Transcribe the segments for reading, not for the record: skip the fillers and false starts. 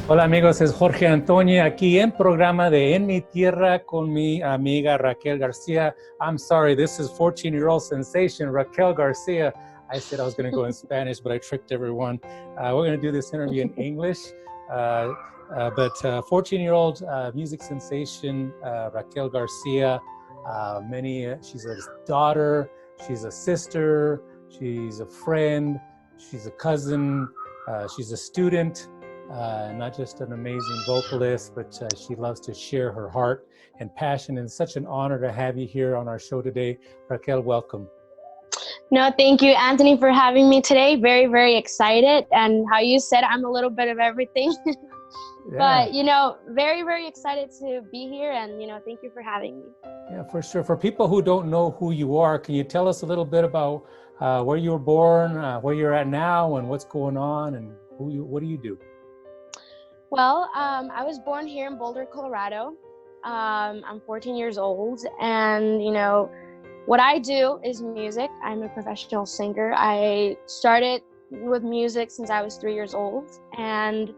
Hola amigos, es Jorge Antonio aquí en programa de En Mi Tierra con mi amiga Raquel Garcia. I'm sorry, this is 14-year-old sensation Raquel Garcia. I said I was going to go in Spanish, but I tricked everyone. We're going to do this interview in English. But 14-year-old music sensation Raquel Garcia, she's a daughter, she's a sister, she's a friend, she's a cousin, she's a student. Not just an amazing vocalist, but she loves to share her heart and passion. And it's such an honor to have you here on our show today. Raquel, welcome. No, thank you, Anthony, for having me today. Very, very excited. And how you said, I'm a little bit of everything. But, very, very excited to be here. And, thank you for having me. Yeah, for sure. For people who don't know who you are, can you tell us a little bit about where you were born, where you're at now, and what's going on, and what do you do? Well, I was born here in Boulder, Colorado. I'm 14 years old, and what I do is music. I'm a professional singer. I started with music since I was 3 years old, and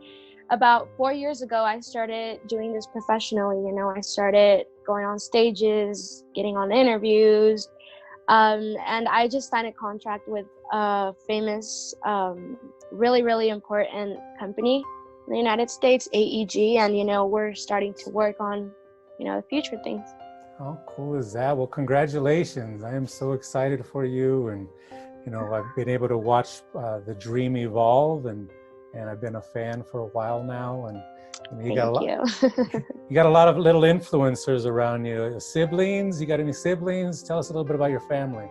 about 4 years ago, I started doing this professionally. I started going on stages, getting on interviews, and I just signed a contract with a famous, really, really important company in the United States, AEG, and we're starting to work on the future things. How cool is that? Well, congratulations. I am so excited for you, and I've been able to watch the dream evolve, and I've been a fan for a while now, and you got a lot of little influencers around you. Siblings? You got any siblings? Tell us a little bit about your family.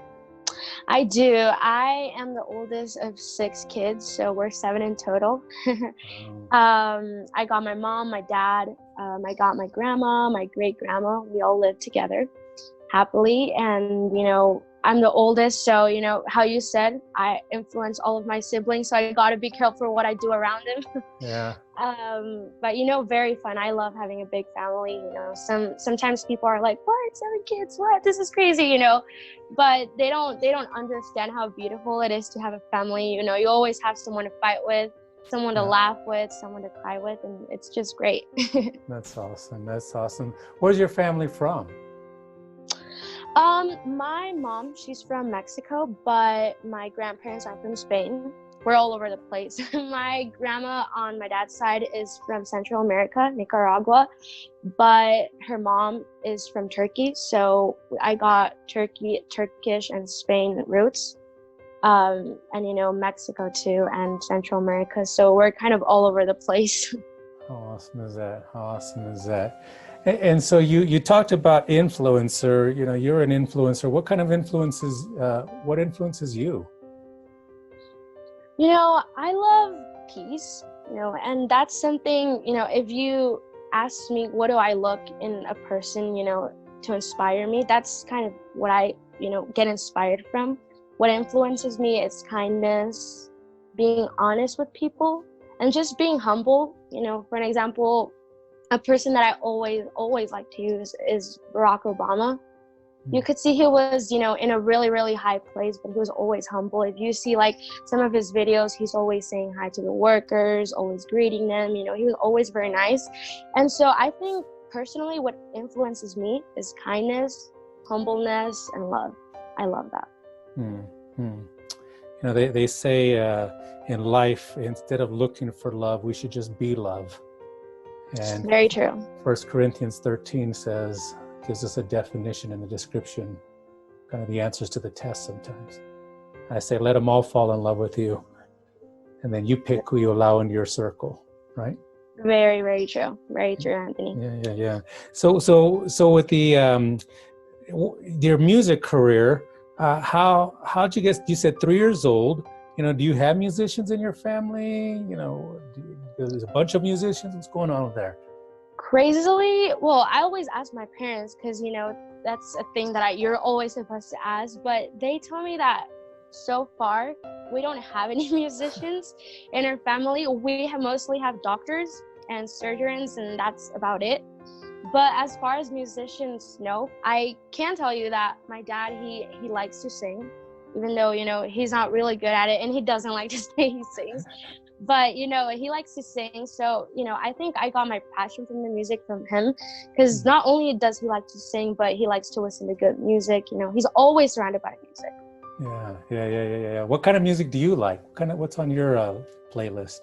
I do. I am the oldest of 6 kids, so we're 7 in total. I got my mom, my dad, I got my grandma, my great-grandma. We all live together happily, and I'm the oldest, so how you said, I influence all of my siblings, so I got to be careful what I do around them. Yeah. But very fun. I love having a big family. Sometimes people are like, what, 7 kids, what, this is crazy, but they don't understand how beautiful it is to have a family. You always have someone to fight with, someone to laugh with, someone to cry with, and it's just great. That's awesome. Where's your family from? My mom, she's from Mexico, but my grandparents are from Spain. We're all over the place. My grandma on my dad's side is from Central America, Nicaragua, but her mom is from Turkey. So I got Turkish and Spain roots, and Mexico too, and Central America. So we're kind of all over the place. How awesome is that? And so you talked about influencer. You're an influencer. What kind of what influences you? I love peace, and that's something, if you ask me, what do I look in a person, to inspire me, that's kind of what I, get inspired from. What influences me is kindness, being honest with people, and just being humble. For an example, a person that I always like to use is Barack Obama. You could see he was, in a really, really high place, but he was always humble. If you see some of his videos, he's always saying hi to the workers, always greeting them. He was always very nice. And so I think personally what influences me is kindness, humbleness, and love. I love that. They say in life, instead of looking for love, we should just be love. And very true. 1 Corinthians 13 gives us a definition and a description, kind of the answers to the test sometimes. I say, let them all fall in love with you. And then you pick who you allow into your circle, right? Very, very true. Very true, Anthony. Yeah. So with your music career, how'd you get, you said 3 years old, do you have musicians in your family? There's a bunch of musicians. What's going on there? Crazily, well, I always ask my parents because, that's a thing that you're always supposed to ask, but they told me that so far we don't have any musicians in our family. We mostly have doctors and surgeons, and that's about it. But as far as musicians, no. I can tell you that my dad, he likes to sing, even though, he's not really good at it and he doesn't like to say he sings. But he likes to sing, so I think I got my passion from the music from him, because not only does he like to sing, but he likes to listen to good music. He's always surrounded by music. Yeah. What kind of music do you like? What's on your playlist?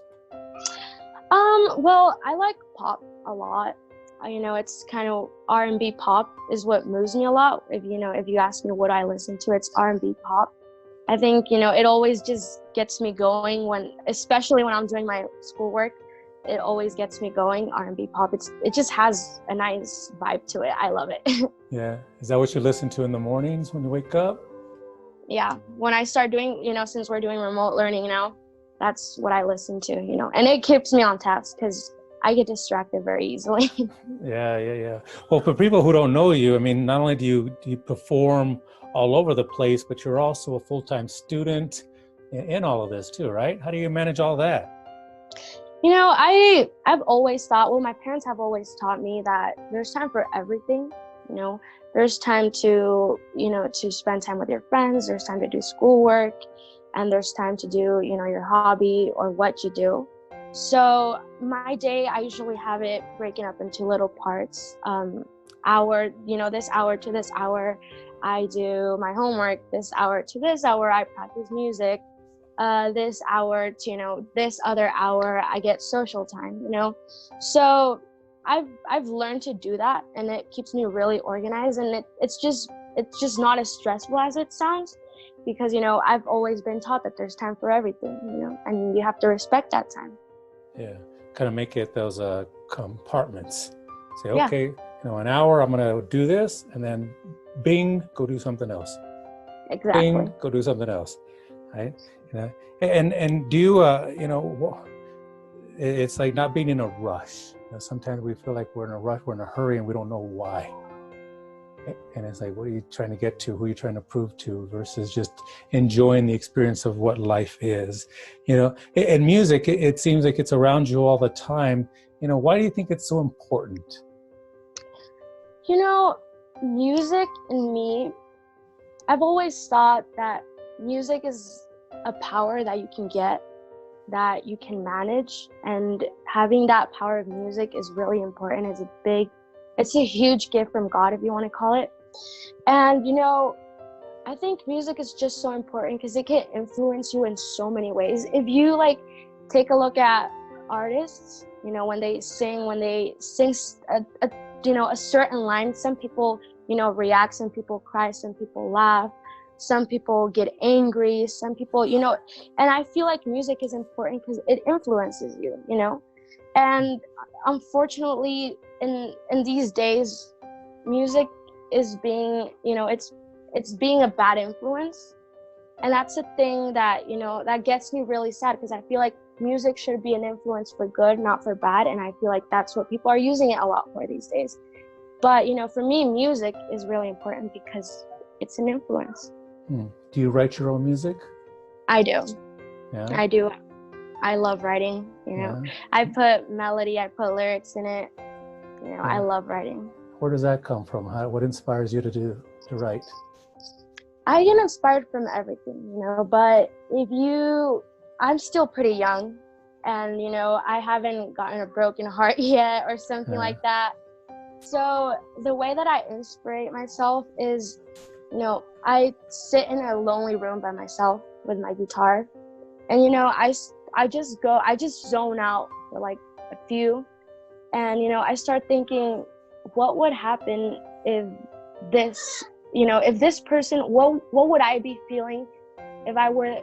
Well, I like pop a lot. It's kind of R&B pop is what moves me a lot. If you ask me what I listen to, it's R&B pop. I think, it always just gets me going especially when I'm doing my schoolwork. It always gets me going, R&B pop. It just has a nice vibe to it. I love it. Yeah. Is that what you listen to in the mornings when you wake up? Yeah. When I start doing, since we're doing remote learning now, that's what I listen to, and it keeps me on task because I get distracted very easily. Yeah. Well, for people who don't know you, I mean, not only do you perform all over the place, but you're also a full-time student in all of this too, right? How do you manage all that? I've always thought, well, my parents have always taught me that there's time for everything. There's time to spend time with your friends. There's time to do schoolwork, and there's time to do, your hobby or what you do. So my day, I usually have it breaking up into little parts. This hour to this hour, I do my homework. This hour to this hour, I practice music. This hour to, this other hour, I get social time, So I've learned to do that, and it keeps me really organized, and it's just not as stressful as it sounds, because, I've always been taught that there's time for everything, and you have to respect that time. Yeah, kind of make it those compartments. Say, okay, an hour I'm going to do this, and then bing, go do something else. Exactly. Bing, go do something else, right? And do you, it's like not being in a rush. Sometimes we feel like we're in a rush, we're in a hurry, and we don't know why. And it's like, what are you trying to get to? Who are you trying to prove to? Versus just enjoying the experience of what life is. And music, it seems like it's around you all the time. Why do you think it's so important? Music and me, I've always thought that music is a power that you can get, that you can manage, and having that power of music is really important. It's a huge gift from God, if you want to call it. And I think music is just so important because it can influence you in so many ways. If you take a look at artists, when they sing a certain line, some people react, some people cry, some people laugh, some people get angry, some people and I feel like music is important because it influences you, and unfortunately in these days, music is being it's being a bad influence, and that's a thing that that gets me really sad, because I feel like music should be an influence for good, not for bad, and I feel like that's what people are using it a lot for these days. But for me, music is really important because it's an influence. Do you write your own music? I do. Yeah. I do. I love writing, Yeah. I put melody, I put lyrics in it. I love writing. Where does that come from? What inspires you to write? I get inspired from everything, but I'm still pretty young, and I haven't gotten a broken heart yet or something like that. So the way that I inspire myself is, I sit in a lonely room by myself with my guitar, and I just zone out for like a few, and I start thinking, what would happen if this person, what would I be feeling if I were,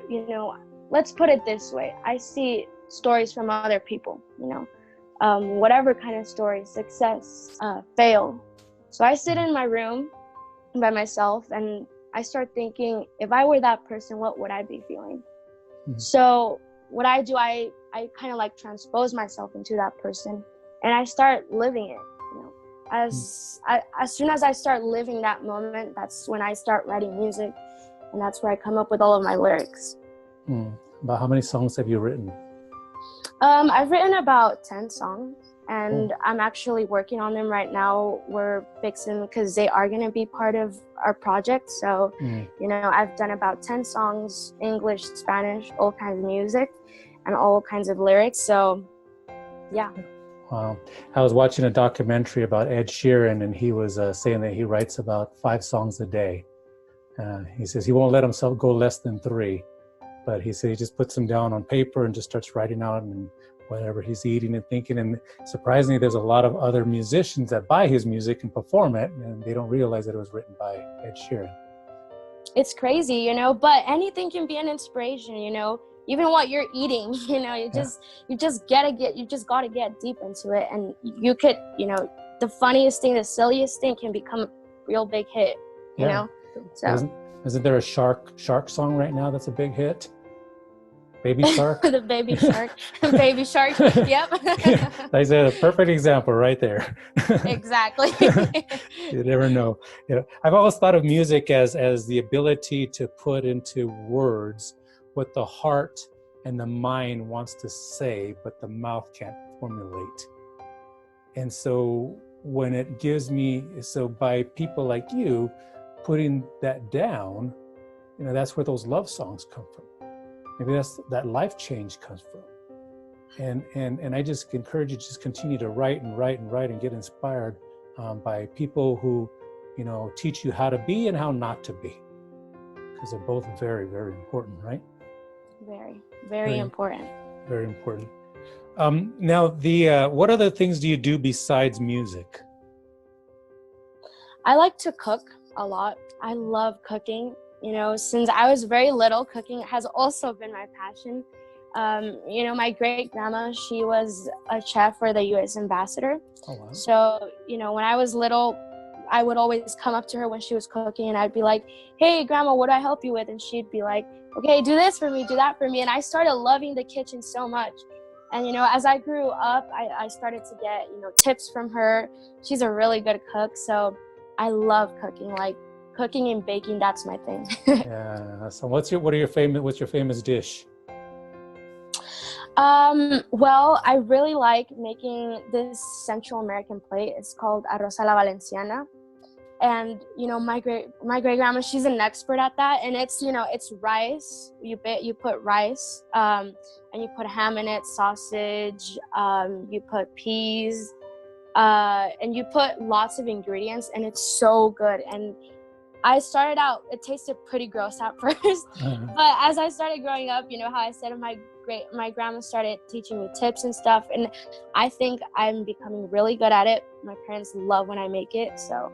let's put it this way. I see stories from other people, whatever kind of story, success, fail. So I sit in my room by myself and I start thinking, if I were that person, what would I be feeling? Mm-hmm. So what I do, I kind of like transpose myself into that person and I start living it. As soon as I start living that moment, that's when I start writing music, and that's where I come up with all of my lyrics. About how many songs have you written? I've written about 10 songs, and I'm actually working on them right now. We're fixing, because they are going to be part of our project. So, I've done about 10 songs, English, Spanish, all kinds of music. and all kinds of lyrics. So yeah. I was watching a documentary about Ed Sheeran, and he was saying that he writes about 5 songs a day. He says he won't let himself go less than 3, but he said he just puts them down on paper and just starts writing out and whatever he's eating and thinking. And surprisingly, there's a lot of other musicians that buy his music and perform it, and they don't realize that it was written by Ed Sheeran. It's crazy, you know, but anything can be an inspiration, you know, even what you're eating, you know, you just gotta get deep into it. And you could, you know, the funniest thing, the silliest thing can become a real big hit, you know? So isn't there a shark song right now that's a big hit? Baby Shark? The Baby Shark. Baby Shark. Yep. I said a perfect example right there. Exactly. You never know. You know, I've always thought of music as the ability to put into words what the heart and the mind wants to say, but the mouth can't formulate. And so when it gives me, so by people like you putting that down, you know, that's where those love songs come from. Maybe that's that life change comes from. And I just encourage you to just continue to write and get inspired by people who, you know, teach you how to be and how not to be, because they're both very, very important, right? Very, very important. Very important. Now, what other things do you do besides music? I like to cook a lot. I love cooking. You know, since I was very little, cooking has also been my passion. You know, my great grandma, she was a chef for the U.S. ambassador. Oh, wow. So, you know, when I was little, I would always come up to her when she was cooking, and I'd be like, "Hey, Grandma, what do I help you with?" And she'd be like, "Okay, do this for me, do that for me." And I started loving the kitchen so much. And, you know, as I grew up, I started to get, you know, tips from her. She's a really good cook. So I love cooking. Like, cooking and baking, that's my thing. Yeah. So what's your famous dish? Well, I really like making this Central American plate. It's called arroz a la valenciana. And, you know, my great grandma, she's an expert at that. And it's, you know, it's rice. You put rice, and you put ham in it, sausage, you put peas, and you put lots of ingredients, and it's so good. And I started out, it tasted pretty gross at first, but as I started growing up, you know how I said my grandma started teaching me tips and stuff, and I think I'm becoming really good at it. My parents love when I make it, so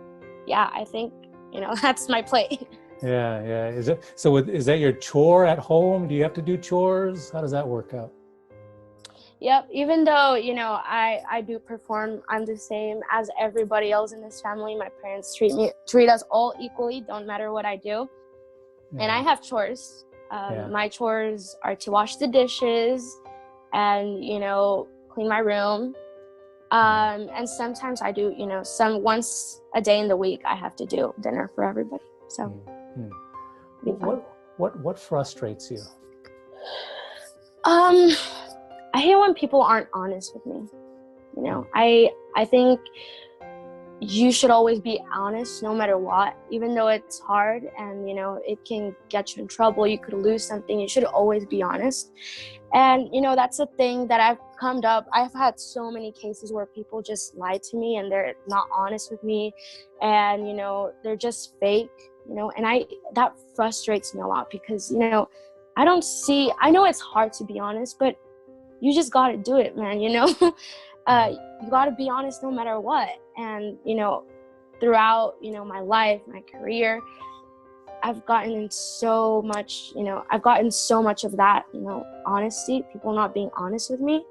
yeah, I think, you know, that's my plate. Yeah. Is that your chore at home? Do you have to do chores? How does that work out? Yep. Even though, you know, I do perform, I'm the same as everybody else in this family. My parents treat us all equally, don't matter what I do. Yeah. And I have chores. My chores are to wash the dishes and, you know, clean my room. And sometimes I do, you know, once a day in the week, I have to do dinner for everybody. So what frustrates you? I hate when people aren't honest with me. You know, I think you should always be honest no matter what, even though it's hard and, you know, it can get you in trouble. You could lose something. You should always be honest. And, you know, that's a thing that I've come up. I've had so many cases where people just lie to me and they're not honest with me. And, you know, they're just fake, you know, and that frustrates me a lot because, you know, I know it's hard to be honest, but you just got to do it, man, you know? You got to be honest no matter what. And, you know, throughout, you know, my life, my career, I've gotten so much of that, you know, honesty, people not being honest with me.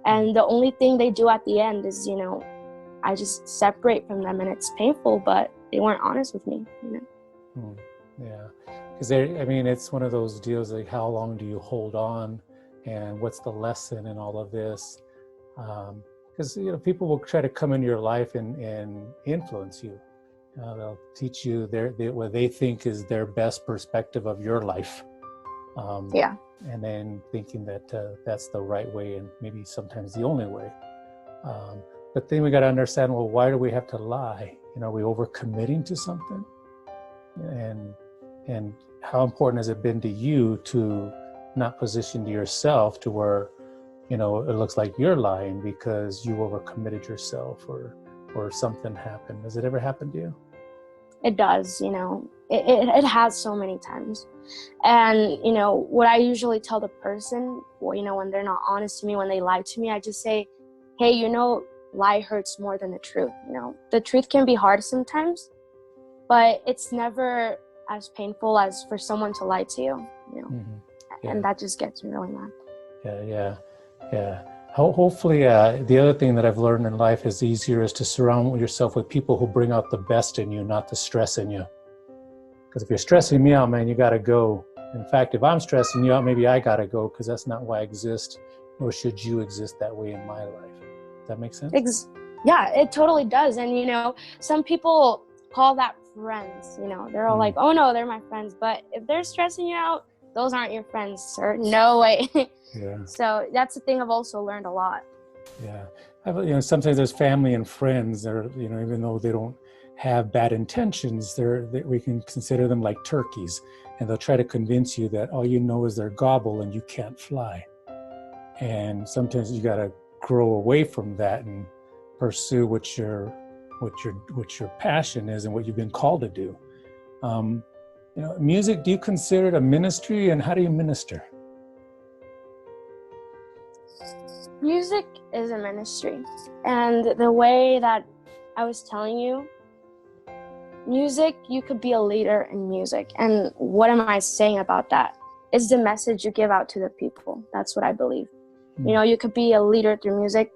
And the only thing they do at the end is, you know, I just separate from them, and it's painful, but they weren't honest with me, you know? Yeah. Because it's one of those deals like, how long do you hold on? And what's the lesson in all of this? Because, you know, people will try to come into your life and influence you. They'll teach you what they think is their best perspective of your life. And then thinking that that's the right way and maybe sometimes the only way. But then we got to understand, well, why do we have to lie? You know, are we overcommitting to something? And how important has it been to you to not positioned yourself to where, you know, it looks like you're lying because you overcommitted yourself or something happened. Does it ever happen to you? It does, you know, it has so many times. And, you know, what I usually tell the person, well, you know, when they're not honest to me, when they lie to me, I just say, hey, you know, lie hurts more than the truth. You know, the truth can be hard sometimes, but it's never as painful as for someone to lie to you, you know. Mm-hmm. Yeah. And that just gets me really mad. Yeah. Hopefully, the other thing that I've learned in life is easier is to surround yourself with people who bring out the best in you, not the stress in you. Because if you're stressing me out, man, you got to go. In fact, if I'm stressing you out, maybe I got to go because that's not why I exist, nor should you exist that way in my life. Does that make sense? Yeah, it totally does. And, you know, some people call that friends. You know, they're all like, oh, no, they're my friends. But if they're stressing you out, those aren't your friends, sir. No way. Yeah. So that's the thing I've also learned a lot. Yeah. You know, sometimes there's family and friends that are, you know, even though they don't have bad intentions, we can consider them like turkeys, and they'll try to convince you that all you know is their gobble and you can't fly. And sometimes you got to grow away from that and pursue what your passion is and what you've been called to do. You know, music, do you consider it a ministry, and how do you minister? Music is a ministry. And the way that I was telling you, music, you could be a leader in music. And what am I saying about that? It's the message you give out to the people. That's what I believe. You know, you could be a leader through music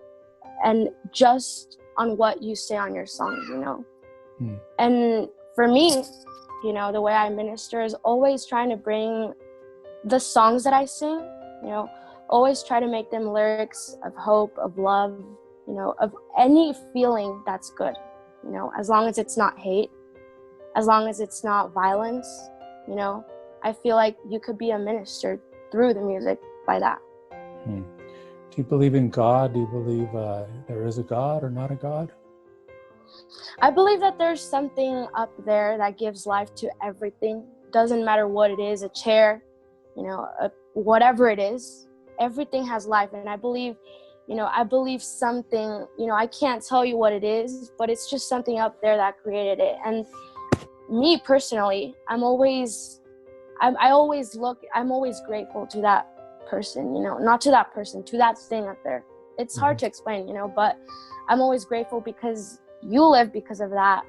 and just on what you say on your songs, you know. And for me, you know, the way I minister is always trying to bring the songs that I sing, you know, always try to make them lyrics of hope, of love, you know, of any feeling that's good, you know, as long as it's not hate, as long as it's not violence, you know. I feel like you could be a minister through the music by that. Do you believe in God? Do you believe there is a God or not a God? I believe that there's something up there that gives life to everything. Doesn't matter what it is, a chair, you know, whatever it is, everything has life. And I believe, you know, something, you know, I can't tell you what it is, but it's just something up there that created it. And me personally, I'm always grateful to that person, you know, not to that person, to that thing up there. It's hard to explain, you know, but I'm always grateful because you live because of that.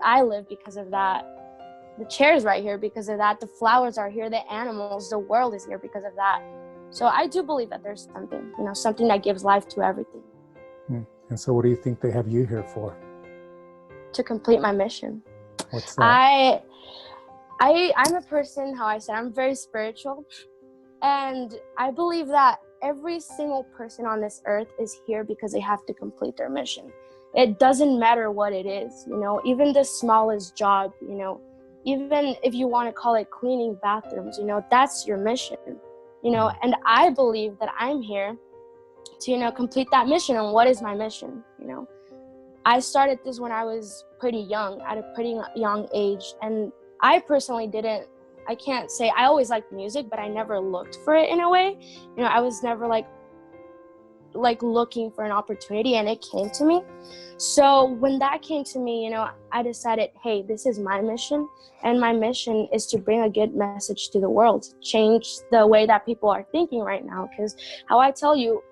I live because of that. The chair's right here because of that. The flowers are here, the animals, the world is here because of that. So I do believe that there's something, you know, something that gives life to everything. And so what do you think they have you here for? To complete my mission. What's that? I'm a person, how I said, I'm very spiritual. And I believe that every single person on this earth is here because they have to complete their mission. It doesn't matter what it is, you know, even the smallest job, you know, even if you want to call it cleaning bathrooms, you know, that's your mission, you know. And I believe that I'm here to, you know, complete that mission. And what is my mission? You know, I started this when I was pretty young, at a pretty young age. And I personally I can't say, I always liked music, but I never looked for it in a way. You know, I was never like looking for an opportunity, and it came to me. So when that came to me, you know, I decided, hey, this is my mission. And my mission is to bring a good message to the world, change the way that people are thinking right now. Because how I told you,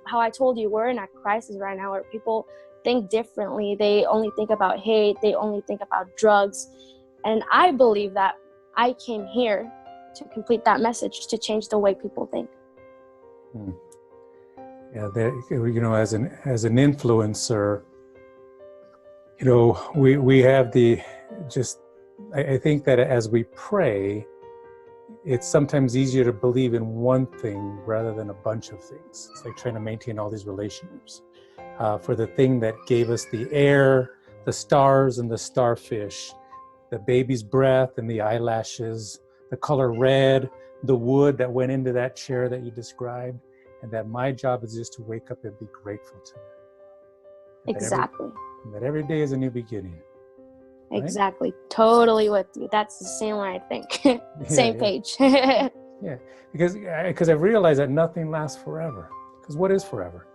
we're in a crisis right now where people think differently. They only think about hate. They only think about drugs. And I believe that I came here to complete that message, to change the way people think. Yeah, you know, as an influencer, you know, we have I think that as we pray, it's sometimes easier to believe in one thing rather than a bunch of things. It's like trying to maintain all these relationships. For the thing that gave us the air, the stars and the starfish, the baby's breath and the eyelashes, the color red, the wood that went into that chair that you described, and that my job is just to wake up and be grateful to it. Exactly. That every day is a new beginning. Right? Exactly. Totally with you. That's the same way I think. Same page. Yeah, because I've realized that nothing lasts forever. Because what is forever?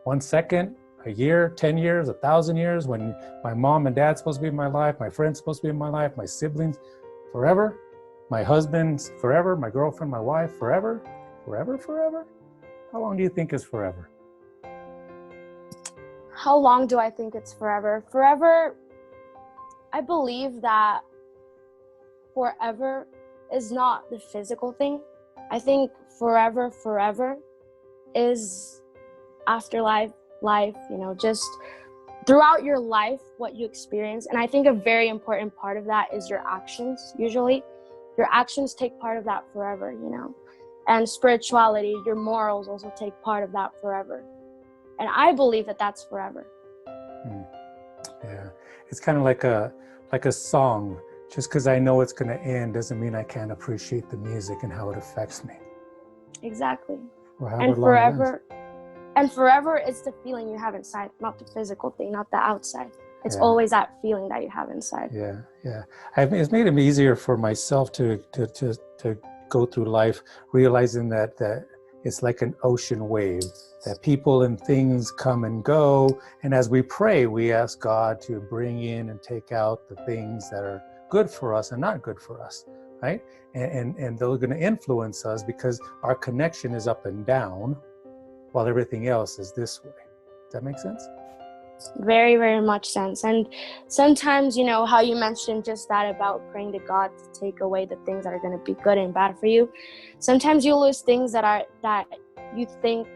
1 second, a year, 10 years, 1,000 years, when my mom and dad's supposed to be in my life, my friend's supposed to be in my life, my siblings, forever, my husband's forever, my girlfriend, my wife, forever, forever, forever. How long do you think is forever? How long do I think it's forever? Forever, I believe that forever is not the physical thing. I think forever is afterlife, life, just throughout your life, what you experience. And I think a very important part of that is your actions. Usually your actions take part of that forever, and spirituality, your morals also take part of that forever. And I believe that that's forever. Yeah, it's kind of like a song. Just because I know it's going to end doesn't mean I can't appreciate the music and how it affects me. Exactly. And forever is the feeling you have inside, not the physical thing, not the outside. It's always that feeling that you have inside. Yeah. It's made it easier for myself to go through life realizing that it's like an ocean wave, that people and things come and go. And as we pray, we ask God to bring in and take out the things that are good for us and not good for us, right? And they're going to influence us because our connection is up and down while everything else is this way. Does that make sense? Very, very much sense. And sometimes, how you mentioned just that about praying to God to take away the things that are going to be good and bad for you. Sometimes you lose things that you think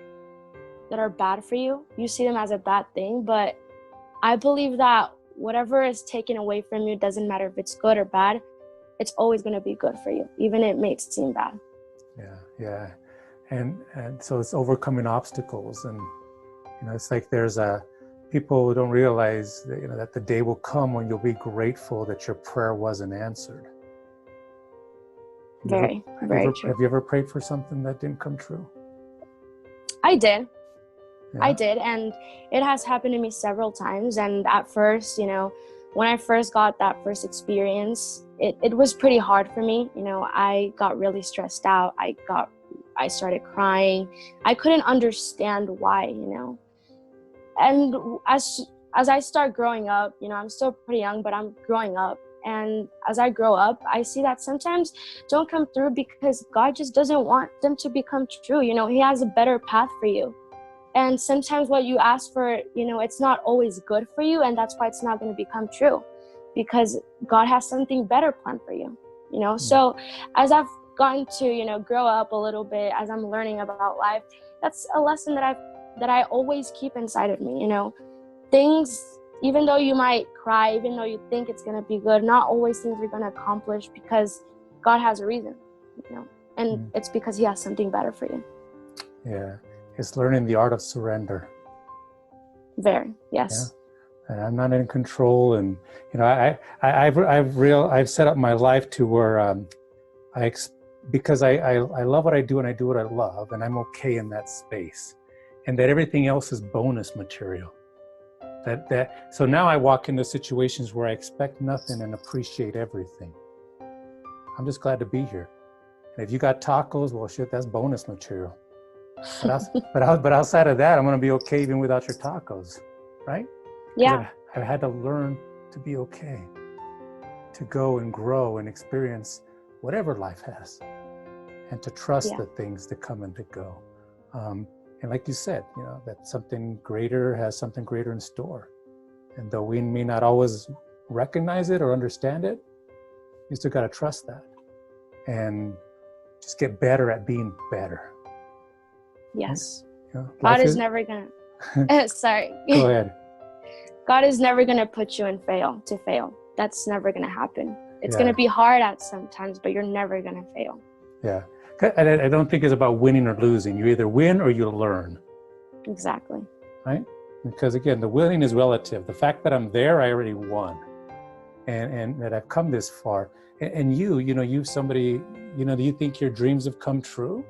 that are bad for you. You see them as a bad thing, but I believe that whatever is taken away from you, doesn't matter if it's good or bad, it's always going to be good for you, even if it may seem bad. Yeah. And so it's overcoming obstacles. And, it's like there's people don't realize that, that the day will come when you'll be grateful that your prayer wasn't answered. Very true. Have you ever prayed for something that didn't come true? I did. Yeah. I did. And it has happened to me several times. And at first, when I first got that first experience, it was pretty hard for me. I got really stressed out. I started crying. I couldn't understand why, And as I start growing up, I'm still pretty young, but I'm growing up. And as I grow up, I see that sometimes don't come through because God just doesn't want them to become true. He has a better path for you. And sometimes what you ask for, it's not always good for you. And that's why it's not going to become true, because God has something better planned for you, So as I've gotten to, grow up a little bit, as I'm learning about life, that's a lesson that I always keep inside of me, Things, even though you might cry, even though you think it's going to be good, not always things are going to accomplish because God has a reason, and it's because he has something better for you. Yeah. It's learning the art of surrender. Very, yes. Yeah. And I'm not in control. And, I've set up my life to where because I love what I do and I do what I love, and I'm okay in that space. And that everything else is bonus material. So now I walk into situations where I expect nothing and appreciate everything. I'm just glad to be here. And if you got tacos, well, shit, that's bonus material. But outside of that, I'm going to be okay even without your tacos, right? Yeah. I've had to learn to be okay, to go and grow and experience whatever life has, and to trust the things that come and to go. And like you said, that something greater has something greater in store. And though we may not always recognize it or understand it, you still got to trust that and just get better at being better. Yes. God is never going to, sorry. Go ahead. God is never going to put you in fail. That's never going to happen. It's going to be hard at sometimes, but you're never going to fail. Yeah. I don't think it's about winning or losing. You either win or you learn. Exactly. Right? Because again, the winning is relative. The fact that I'm there, I already won. And that I've come this far. And you somebody, do you think your dreams have come true?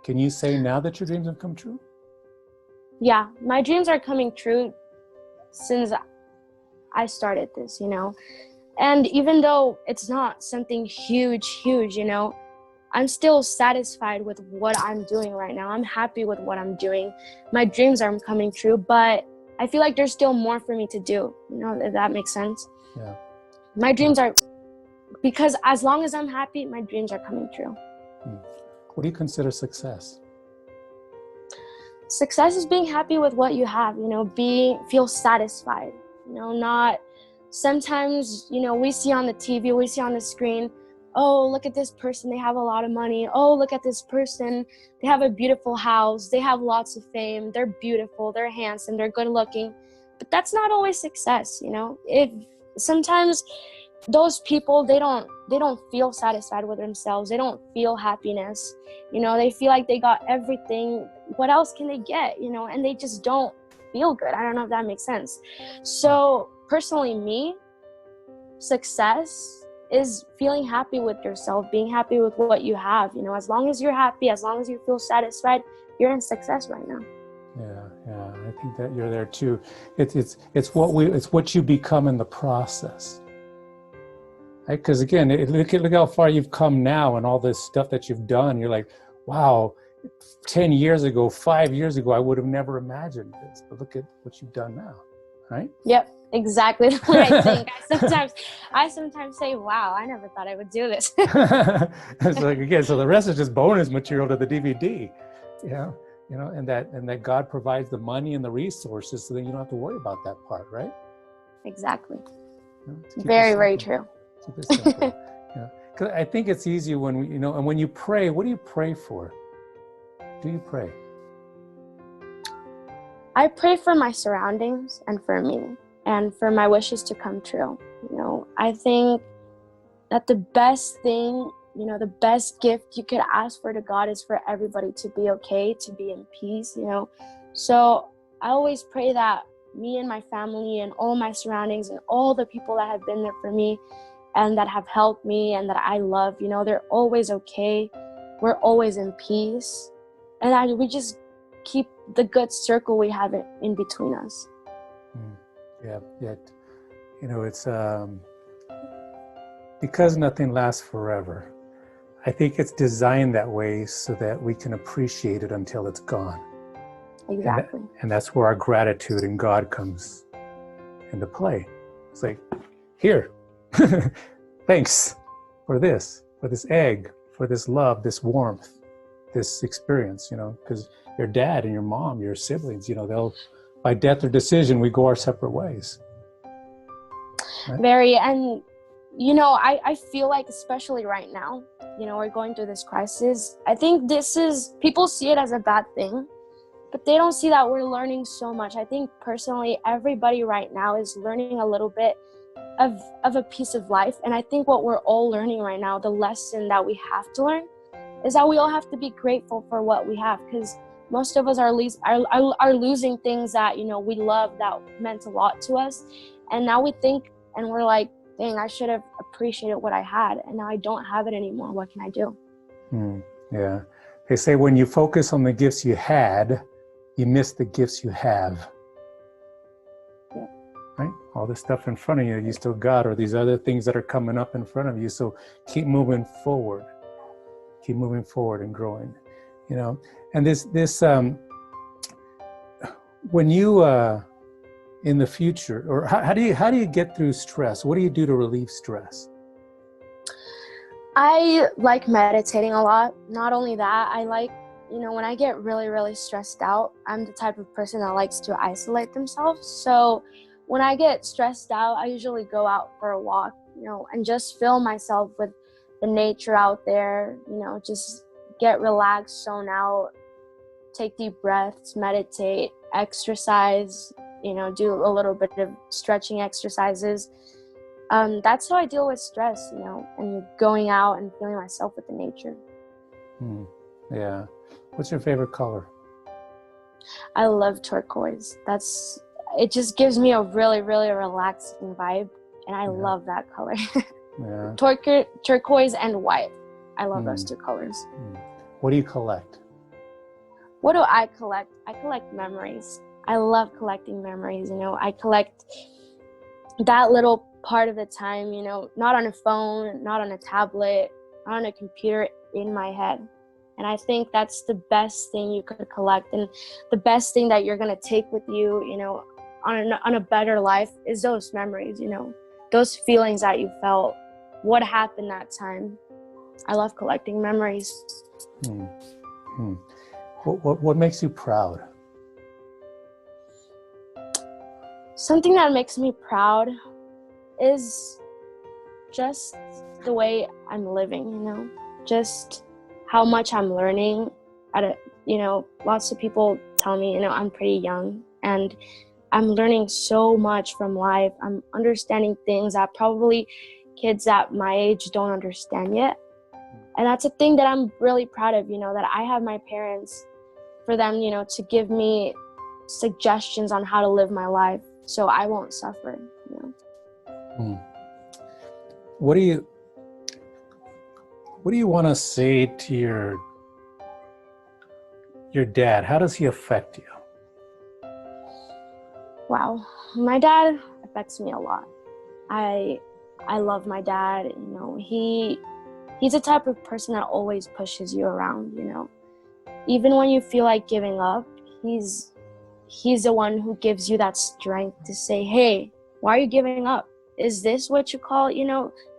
Can you say now that your dreams have come true? Yeah, my dreams are coming true since I started this, And even though it's not something huge, you know, I'm still satisfied with what I'm doing right now. I'm happy with what I'm doing. My dreams are coming true, but I feel like there's still more for me to do, you know, if that makes sense. Yeah. My dreams are, because as long as I'm happy, my dreams are coming true. What do you consider success? Success is being happy with what you have, you know, feel satisfied, you know, not sometimes, you know, we see on the TV, we see on the screen, oh, look at this person, they have a lot of money. Oh, look at this person, they have a beautiful house, they have lots of fame, they're beautiful, they're handsome, they're good looking. But that's not always success, you know. If sometimes those people, they don't feel satisfied with themselves, they don't feel happiness, you know, they feel like they got everything. What else can they get, you know? And they just don't feel good. I don't know if that makes sense. So personally, me, success is feeling happy with yourself, being happy with what you have, you know. As long as you're happy, as long as you feel satisfied, you're in success right now. Yeah, I think that you're there too. It's what you become in the process, right? Because again, look how far you've come now, and all this stuff that you've done. You're like, wow, 10 years ago, 5 years ago, I would have never imagined this. But look at what you've done now, right? Yep, exactly what I think. I sometimes say, wow, I never thought I would do this. It's like, again, so the rest is just bonus material to the DVD, you know, and that God provides the money and the resources, so then you don't have to worry about that part, right? Exactly. You know, very, very true. Keep it simple. Yeah. 'Cause I think it's easy when we, you know, and when you pray, what do you pray for? Do you pray? I pray for my surroundings and for me and for my wishes to come true. You know, I think that the best thing, you know, the best gift you could ask for to God is for everybody to be okay, to be in peace, you know. So I always pray that me and my family and all my surroundings and all the people that have been there for me and that have helped me and that I love, you know, they're always okay. We're always in peace. And we just keep the good circle we have in between us. Yeah. You know, it's because nothing lasts forever. I think it's designed that way so that we can appreciate it until it's gone. Exactly. And that's where our gratitude in God comes into play. It's like, here, thanks for this egg, for this love, this warmth, this experience, you know, because your dad and your mom, your siblings, you know, they'll, by death or decision, we go our separate ways. Right? Very, and you know, I feel like, especially right now, you know, we're going through this crisis. I think people see it as a bad thing, but they don't see that we're learning so much. I think personally, everybody right now is learning a little bit of a piece of life. And I think what we're all learning right now, the lesson that we have to learn, is that we all have to be grateful for what we have, because most of us are losing things that, you know, we love, that meant a lot to us. And now we think and we're like, dang, I should have appreciated what I had, and now I don't have it anymore. What can I do? Yeah. They say when you focus on the gifts you had, you miss the gifts you have. Yeah. Right? All this stuff in front of you, you still got, or these other things that are coming up in front of you. So keep moving forward. Keep moving forward and growing, you know. And this when you in the future, or how do you get through stress? What do you do to relieve stress? I like meditating a lot. Not only that, I like, you know, when I get really, really stressed out, I'm the type of person that likes to isolate themselves. So when I get stressed out, I usually go out for a walk, you know, and just fill myself with the nature out there, you know, just get relaxed, zone out, take deep breaths, meditate, exercise, you know, do a little bit of stretching exercises. That's how I deal with stress, you know, and going out and feeling myself with the nature. Yeah. What's your favorite color? I love turquoise. It just gives me a really, really relaxing vibe, and I love that color. Yeah. Turquoise and white. I love those two colors. What do you collect? What do I collect? I collect memories. I love collecting memories, you know. I collect that little part of the time, not on a phone, not on a tablet, not on a computer, in my head. And I think that's the best thing you could collect, and the best thing that you're going to take with you, on a better life, is those memories, those feelings that you felt, what happened that time. I love collecting memories. What makes you proud? Something that makes me proud is just the way I'm living, just how much I'm learning. Lots of people tell me, I'm pretty young, and I'm learning so much from life. I'm understanding things that probably kids at my age don't understand yet. And that's a thing that I'm really proud of, that I have my parents, for them, to give me suggestions on how to live my life so I won't suffer. What do you want to say to your dad? How does he affect you? Wow, my dad affects me a lot. I love my dad. He's the type of person that always pushes you around. Even when you feel like giving up, he's the one who gives you that strength to say, hey, why are you giving up? Is this what you call,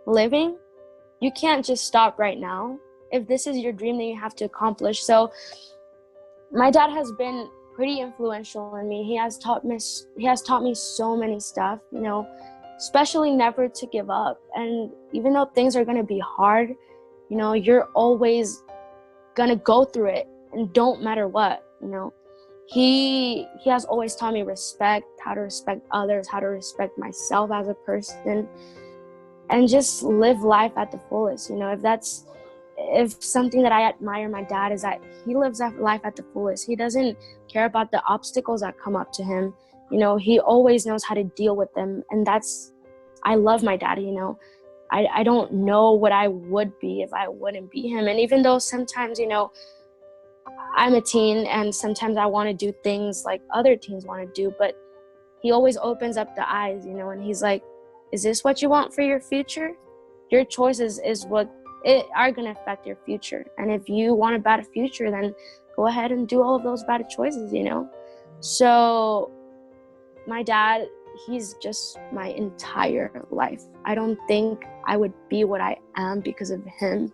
living? You can't just stop right now. If this is your dream, then you have to accomplish. So my dad has been pretty influential in me. He has taught me so many stuff, especially never to give up. And even though things are going to be hard, you're always going to go through it, and don't matter what. He has always taught me respect, how to respect others, how to respect myself as a person, and just live life at the fullest. If something that I admire my dad is that he lives life at the fullest. He doesn't care about the obstacles that come up to him. He always knows how to deal with them. And I love my dad. I don't know what I would be if I wouldn't be him. And even though sometimes, I'm a teen and sometimes I want to do things like other teens want to do, but he always opens up the eyes, and he's like, is this what you want for your future? Your choices is what are going to affect your future. And if you want a better future, then go ahead and do all of those better choices, So my dad, he's just my entire life. I don't think I would be what I am because of him.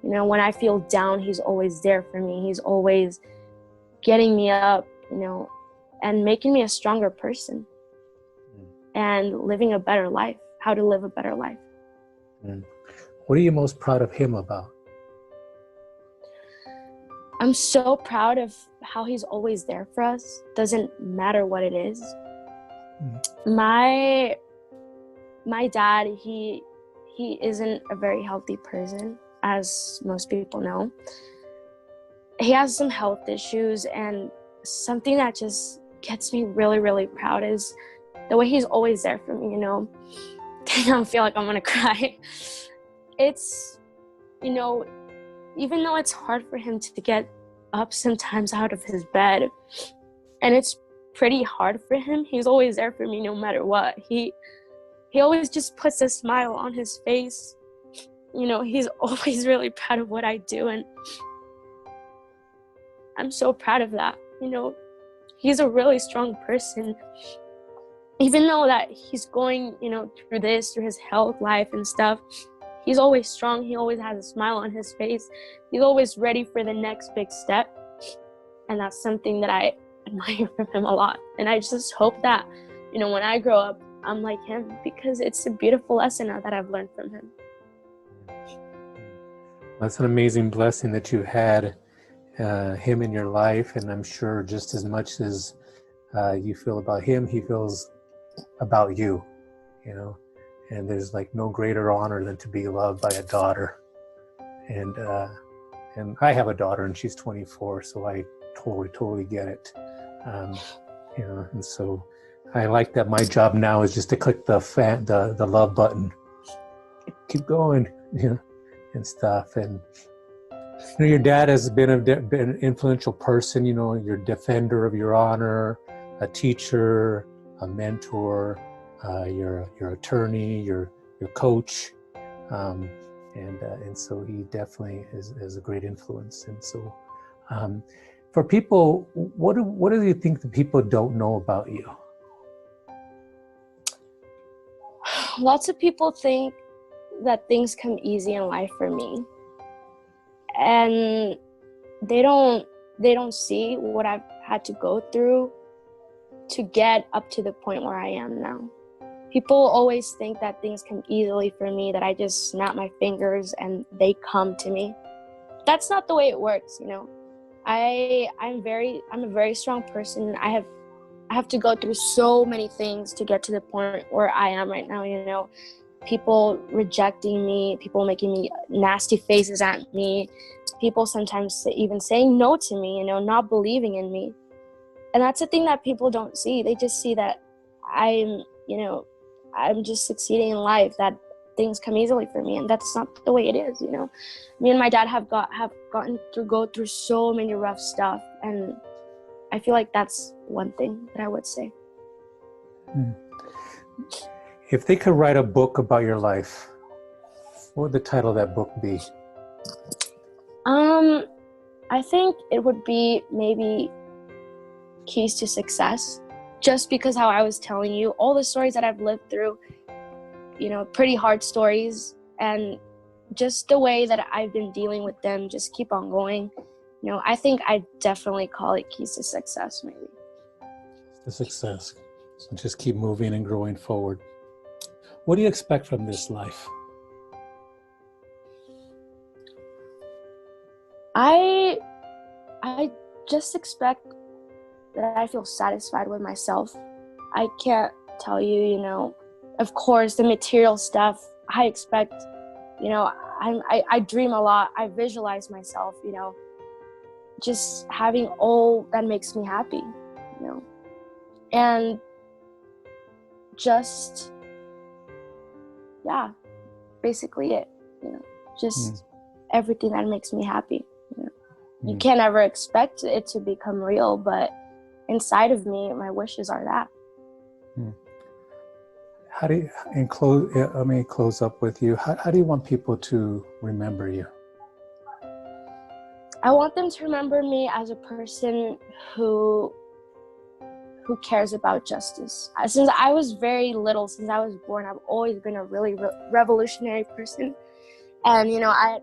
When I feel down, he's always there for me. He's always getting me up, and making me a stronger person and living a better life, how to live a better life. What are you most proud of him about? I'm so proud of how he's always there for us. Doesn't matter what it is. My dad, he isn't a very healthy person, as most people know. He has some health issues, and something that just gets me really, really proud is the way he's always there for me, I don't feel like I'm gonna cry. It's, even though it's hard for him to get up sometimes out of his bed, and it's pretty hard for him, he's always there for me no matter what. He always just puts a smile on his face. He's always really proud of what I do, and I'm so proud of that. He's a really strong person. Even though that he's going, through his health life and stuff, he's always strong. He always has a smile on his face. He's always ready for the next big step. And that's something that I admire from him a lot. And I just hope that, when I grow up, I'm like him, because it's a beautiful lesson that I've learned from him. That's an amazing blessing that you had him in your life. And I'm sure just as much as you feel about him, he feels about you, and there's like no greater honor than to be loved by a daughter. And I have a daughter, and she's 24, so I totally get it. And so I like that my job now is just to click the love button, keep going, and stuff. And your dad has been an influential person. You're a defender of your honor, a teacher, a mentor, your attorney, your coach, and so he definitely is a great influence. And so, for people, what do you think the people don't know about you? Lots of people think that things come easy in life for me, and they don't see what I've had to go through to get up to the point where I am now. People always think that things come easily for me, that I just snap my fingers and they come to me. That's not the way it works, you know. I'm a very strong person. I have to go through so many things to get to the point where I am right now, you know. People rejecting me, people making me nasty faces at me, people sometimes even saying no to me, you know, not believing in me. And that's the thing that people don't see. They just see that I'm just succeeding in life, that things come easily for me, and that's not the way it is, you know. Me and my dad have go through so many rough stuff, and I feel like that's one thing that I would say. If they could write a book about your life, what would the title of that book be? I think it would be maybe Keys to Success, just because how I was telling you, all the stories that I've lived through, you know, pretty hard stories, and just the way that I've been dealing with them, just keep on going. You know, I think I'd definitely call it Keys to Success, maybe. To success. So just keep moving and growing forward. What do you expect from this life? I just expect that I feel satisfied with myself. I can't tell you, you know, of course, the material stuff, I expect, you know, I dream a lot. I visualize myself, you know, just having all that makes me happy, you know, and just, yeah, basically it, you know, just everything that makes me happy. You know? You can't ever expect it to become real, but inside of me, my wishes are that. How do you, close up with you. How do you want people to remember you? I want them to remember me as a person who cares about justice. Since I was very little, since I was born, I've always been a really revolutionary person. And, you know, I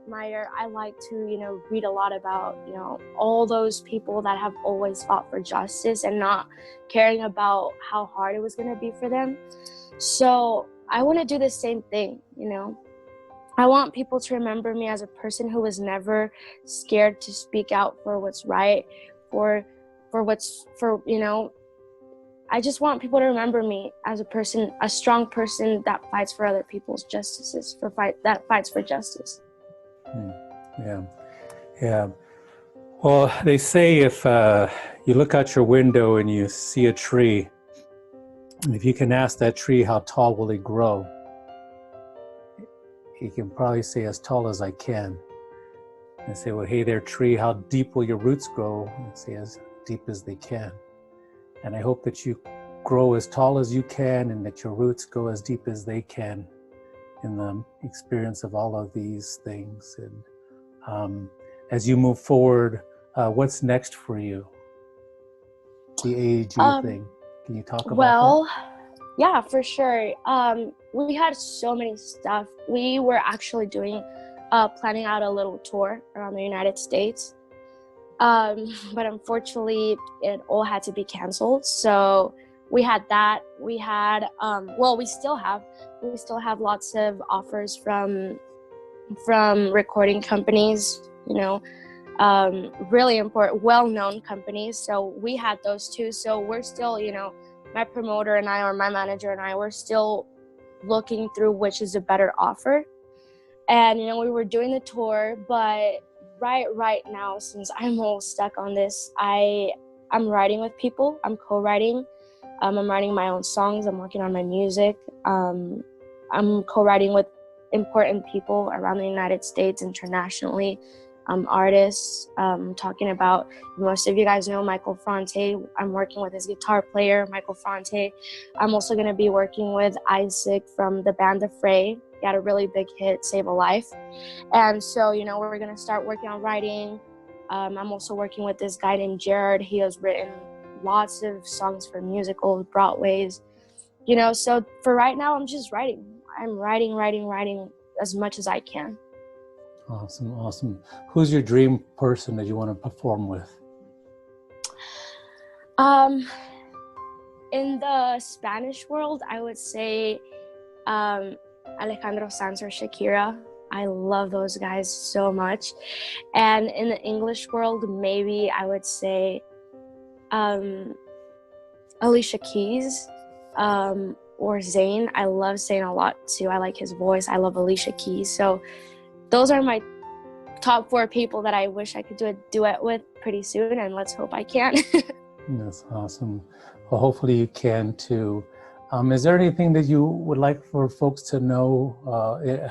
like to, you know, read a lot about, you know, all those people that have always fought for justice and not caring about how hard it was going to be for them. So I want to do the same thing, you know. I want people to remember me as a person who was never scared to speak out for what's right, for you know, I just want people to remember me as a person, a strong person that fights for other people's justices, that fights for justice. Yeah. Well, they say if you look out your window and you see a tree, if you can ask that tree how tall will it grow, he can probably say as tall as I can. And say, well, hey there, tree, how deep will your roots grow? And say as deep as they can. And I hope that you grow as tall as you can and that your roots go as deep as they can in the experience of all of these things. And as you move forward, what's next for you? The AAG thing. Can you talk about that? Yeah, for sure. We had so many stuff. We were actually planning out a little tour around the United States. But unfortunately, it all had to be canceled. So we had that. We had, we still have lots of offers from recording companies, you know, really important, well-known companies. So we had those too. So we're still, you know, my promoter and I, or my manager and I, we're still looking through which is a better offer. And, you know, we were doing the tour, but right now, since I'm all stuck on this, I'm writing with people. I'm co-writing. I'm writing my own songs. I'm working on my music. I'm co-writing with important people around the United States, internationally. artists. Talking about, most of you guys know Michael Fronte. I'm working with his guitar player, Michael Fronte. I'm also going to be working with Isaac from the band The Fray. He had a really big hit, Save a Life. And so, we're going to start working on writing. I'm also working with this guy named Jared. He has written lots of songs for musicals, Broadways. So for right now, I'm just writing. I'm writing as much as I can. Awesome. Who's your dream person that you want to perform with? In the Spanish world, I would say Alejandro Sanz or Shakira. I love those guys so much. And in the English world, maybe I would say Alicia Keys or Zayn. I love Zayn a lot too. I like his voice. I love Alicia Keys. So those are my top 4 people that I wish I could do a duet with pretty soon, and let's hope I can. That's awesome. Well, hopefully you can too. Is there anything that you would like for folks to know,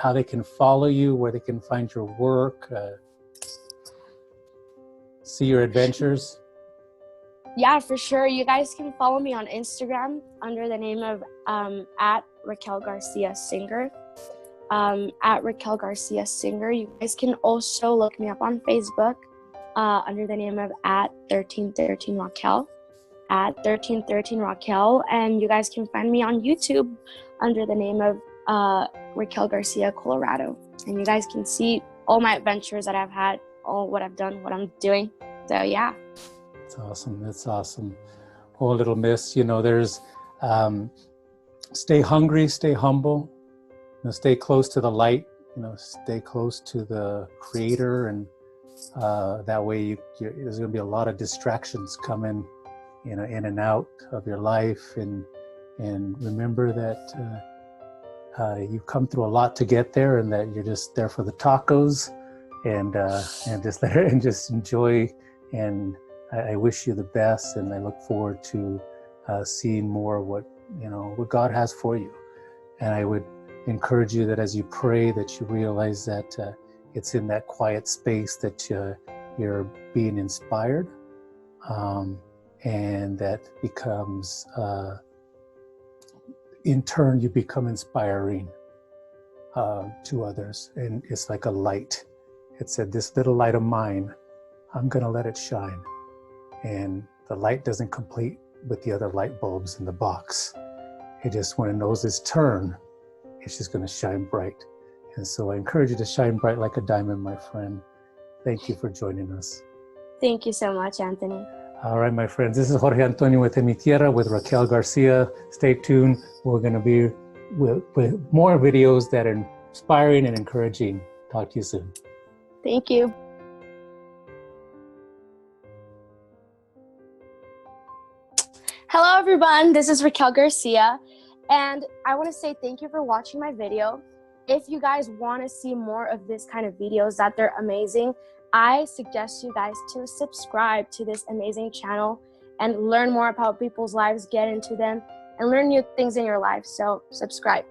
how they can follow you, where they can find your work, see your adventures? Yeah, for sure. You guys can follow me on Instagram under the name of at Raquel Garcia Singer. At Raquel Garcia Singer. You guys can also look me up on Facebook under the name of at 1313 Raquel. At 1313 Raquel. And you guys can find me on YouTube under the name of Raquel Garcia Colorado. And you guys can see all my adventures that I've had, all what I've done, what I'm doing. So yeah. That's awesome. Oh, little miss, there's stay hungry, stay humble, stay close to the light, stay close to the Creator, and that way there's going to be a lot of distractions coming, in and out of your life, and remember that you've come through a lot to get there, and that you're just there for the tacos, and just there and just enjoy. And I wish you the best, and I look forward to seeing more of what God has for you. And I would encourage you that as you pray, that you realize that it's in that quiet space that you're being inspired, and that becomes, in turn, you become inspiring to others. And it's like a light. It said, this little light of mine, I'm going to let it shine. And the light doesn't complete with the other light bulbs in the box. It just, when it knows its turn, it's just going to shine bright. And so I encourage you to shine bright like a diamond, my friend. Thank you for joining us. Thank you so much, Anthony. All right, my friends. This is Jorge Antonio with En Mi Tierra with Raquel Garcia. Stay tuned. We're going to be with more videos that are inspiring and encouraging. Talk to you soon. Thank you. Hello, everyone. This is Raquel Garcia. And I want to say thank you for watching my video. If you guys want to see more of this kind of videos, that they're amazing, I suggest you guys to subscribe to this amazing channel and learn more about people's lives, get into them, and learn new things in your life. So subscribe.